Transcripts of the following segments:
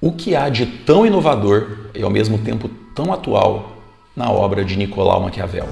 O que há de tão inovador e ao mesmo tempo tão atual na obra de Nicolau Maquiavel?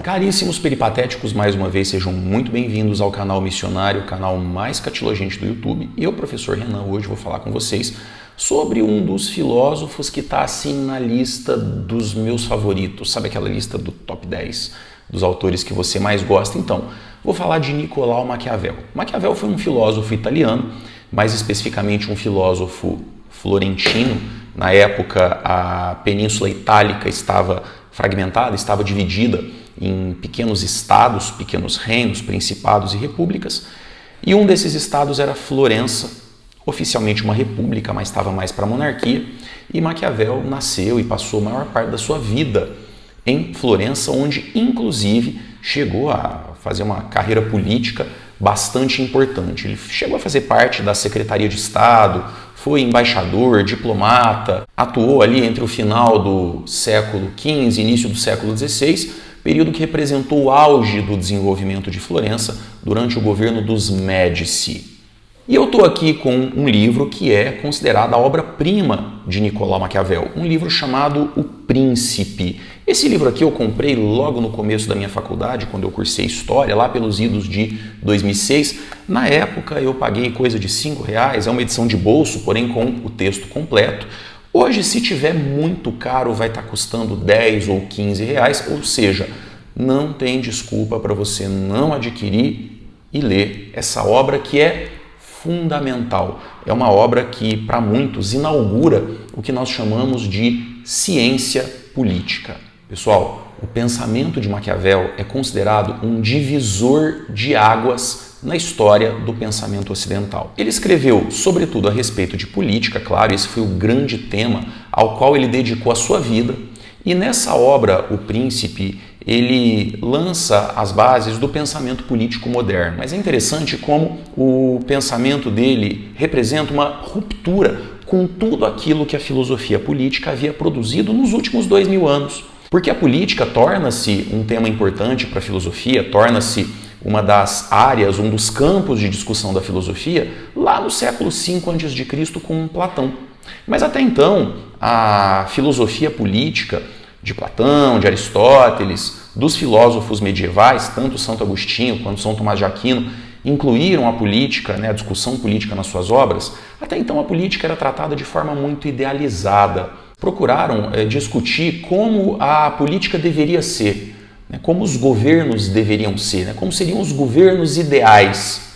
Caríssimos peripatéticos, mais uma vez sejam muito bem-vindos ao canal Missionário, o canal mais catilogente do YouTube. Eu, professor Renan, hoje vou falar com vocês sobre um dos filósofos que está assim na lista dos meus favoritos. Sabe aquela lista do top 10 dos autores que você mais gosta? Então, vou falar de Nicolau Maquiavel. Maquiavel foi um filósofo italiano, mais especificamente um filósofo florentino. Na época, a Península Itálica estava fragmentada, estava dividida em pequenos estados, pequenos reinos, principados e repúblicas. E um desses estados era Florença, oficialmente uma república, mas estava mais para a monarquia. E Maquiavel nasceu e passou a maior parte da sua vida em Florença, onde inclusive chegou a fazer uma carreira política bastante importante. Ele chegou a fazer parte da Secretaria de Estado, foi embaixador, diplomata, atuou ali entre o final do século XV e início do século XVI, período que representou o auge do desenvolvimento de Florença durante o governo dos Médici. E eu estou aqui com um livro que é considerado a obra-prima de Nicolau Maquiavel, um livro chamado O Príncipe. Esse livro aqui eu comprei logo no começo da minha faculdade, quando eu cursei História, lá pelos idos de 2006. Na época eu paguei coisa de R$5, é uma edição de bolso, porém com o texto completo. Hoje, se tiver muito caro, vai estar custando R$10 ou R$15, ou seja, não tem desculpa para você não adquirir e ler essa obra que é fundamental. É uma obra que, para muitos, inaugura o que nós chamamos de ciência política. Pessoal, o pensamento de Maquiavel é considerado um divisor de águas na história do pensamento ocidental. Ele escreveu, sobretudo, a respeito de política, claro, esse foi o grande tema ao qual ele dedicou a sua vida. E nessa obra, O Príncipe, ele lança as bases do pensamento político moderno. Mas é interessante como o pensamento dele representa uma ruptura com tudo aquilo que a filosofia política havia produzido nos últimos 2000 anos. Porque a política torna-se um tema importante para a filosofia, torna-se uma das áreas, um dos campos de discussão da filosofia, lá no século V a.C. com Platão. Mas até então, a filosofia política de Platão, de Aristóteles, dos filósofos medievais, tanto Santo Agostinho quanto São Tomás de Aquino, incluíram a política, a discussão política nas suas obras. Até então a política era tratada de forma muito idealizada. Procuraram discutir como a política deveria ser, como os governos deveriam ser, como seriam os governos ideais.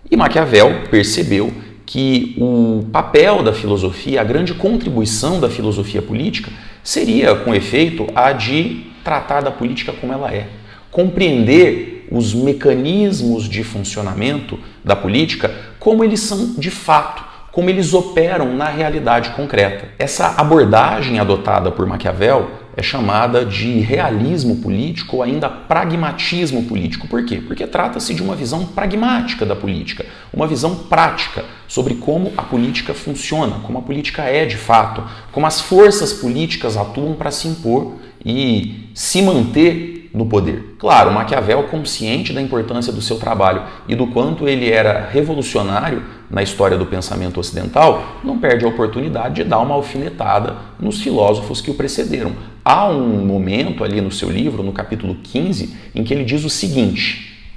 E Maquiavel percebeu que o papel da filosofia, a grande contribuição da filosofia política, seria, com efeito, a de tratar da política como ela é, compreender os mecanismos de funcionamento da política como eles são de fato, como eles operam na realidade concreta. Essa abordagem adotada por Maquiavel é chamada de realismo político ou ainda pragmatismo político. Por quê? Porque trata-se de uma visão pragmática da política, uma visão prática sobre como a política funciona, como a política é de fato, como as forças políticas atuam para se impor e se manter no poder. Claro, Maquiavel, consciente da importância do seu trabalho e do quanto ele era revolucionário na história do pensamento ocidental, não perde a oportunidade de dar uma alfinetada nos filósofos que o precederam. Há um momento ali no seu livro, no capítulo 15, em que ele diz o seguinte: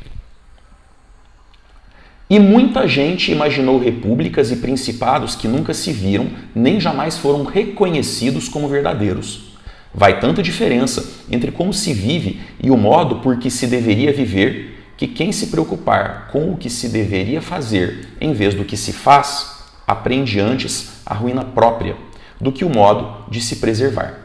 "E muita gente imaginou repúblicas e principados que nunca se viram, nem jamais foram reconhecidos como verdadeiros. Vai tanta diferença entre como se vive e o modo por que se deveria viver, que quem se preocupar com o que se deveria fazer em vez do que se faz, aprende antes a ruína própria do que o modo de se preservar."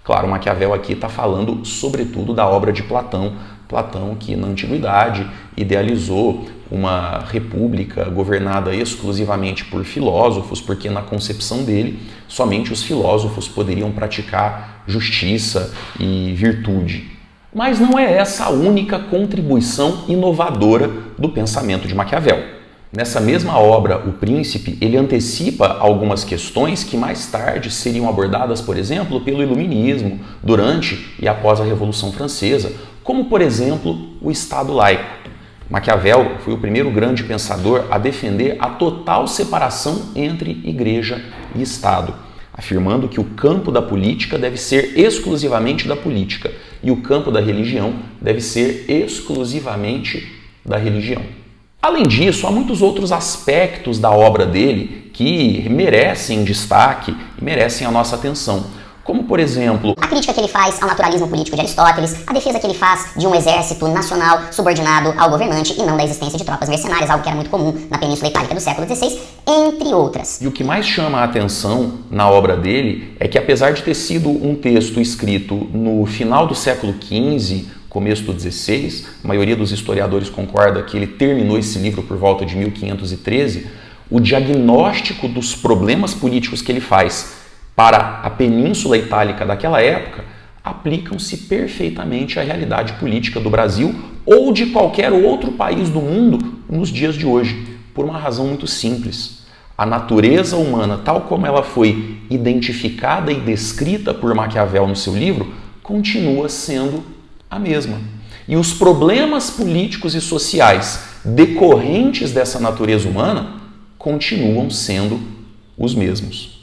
Claro, Maquiavel aqui está falando sobretudo da obra de Platão, Platão que na antiguidade idealizou uma república governada exclusivamente por filósofos, porque na concepção dele somente os filósofos poderiam praticar justiça e virtude. Mas não é essa a única contribuição inovadora do pensamento de Maquiavel. Nessa mesma obra, O Príncipe, ele antecipa algumas questões que mais tarde seriam abordadas, por exemplo, pelo Iluminismo, durante e após a Revolução Francesa, como, por exemplo, o Estado laico. Maquiavel foi o primeiro grande pensador a defender a total separação entre igreja e Estado, afirmando que o campo da política deve ser exclusivamente da política e o campo da religião deve ser exclusivamente da religião. Além disso, há muitos outros aspectos da obra dele que merecem destaque e merecem a nossa atenção. Como, por exemplo, a crítica que ele faz ao naturalismo político de Aristóteles, a defesa que ele faz de um exército nacional subordinado ao governante e não da existência de tropas mercenárias, algo que era muito comum na Península Itálica do século XVI, entre outras. E o que mais chama a atenção na obra dele é que, apesar de ter sido um texto escrito no final do século XV, começo do XVI, a maioria dos historiadores concorda que ele terminou esse livro por volta de 1513, o diagnóstico dos problemas políticos que ele faz para a Península Itálica daquela época aplicam-se perfeitamente à realidade política do Brasil ou de qualquer outro país do mundo nos dias de hoje, por uma razão muito simples. A natureza humana, tal como ela foi identificada e descrita por Maquiavel no seu livro, continua sendo a mesma. E os problemas políticos e sociais decorrentes dessa natureza humana continuam sendo os mesmos.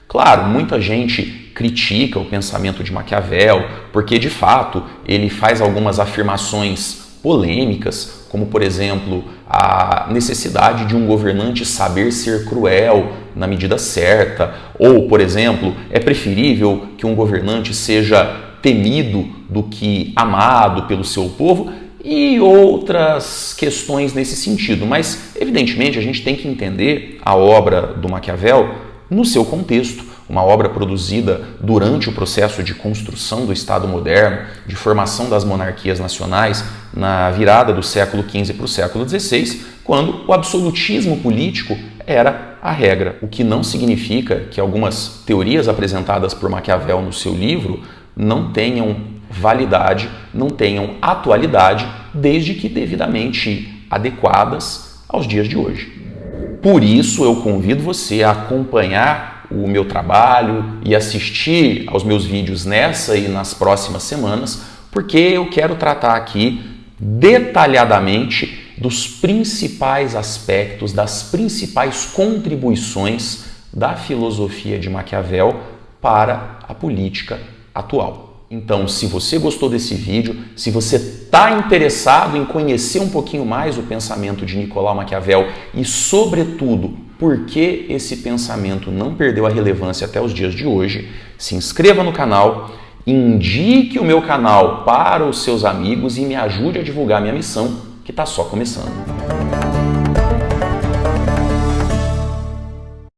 Claro, muita gente critica o pensamento de Maquiavel porque, de fato, ele faz algumas afirmações polêmicas, como, por exemplo, a necessidade de um governante saber ser cruel na medida certa, ou, por exemplo, é preferível que um governante seja temido do que amado pelo seu povo, e outras questões nesse sentido. Mas, evidentemente, a gente tem que entender a obra do Maquiavel no seu contexto, uma obra produzida durante o processo de construção do Estado moderno, de formação das monarquias nacionais, na virada do século XV para o século XVI, quando o absolutismo político era a regra, o que não significa que algumas teorias apresentadas por Maquiavel no seu livro não tenham validade, não tenham atualidade, desde que devidamente adequadas aos dias de hoje. Por isso, eu convido você a acompanhar o meu trabalho e assistir aos meus vídeos nessa e nas próximas semanas, porque eu quero tratar aqui detalhadamente dos principais aspectos, das principais contribuições da filosofia de Maquiavel para a política atual. Então, se você gostou desse vídeo, se você está interessado em conhecer um pouquinho mais o pensamento de Nicolau Maquiavel e, sobretudo, por que esse pensamento não perdeu a relevância até os dias de hoje, se inscreva no canal, indique o meu canal para os seus amigos e me ajude a divulgar minha missão, que está só começando.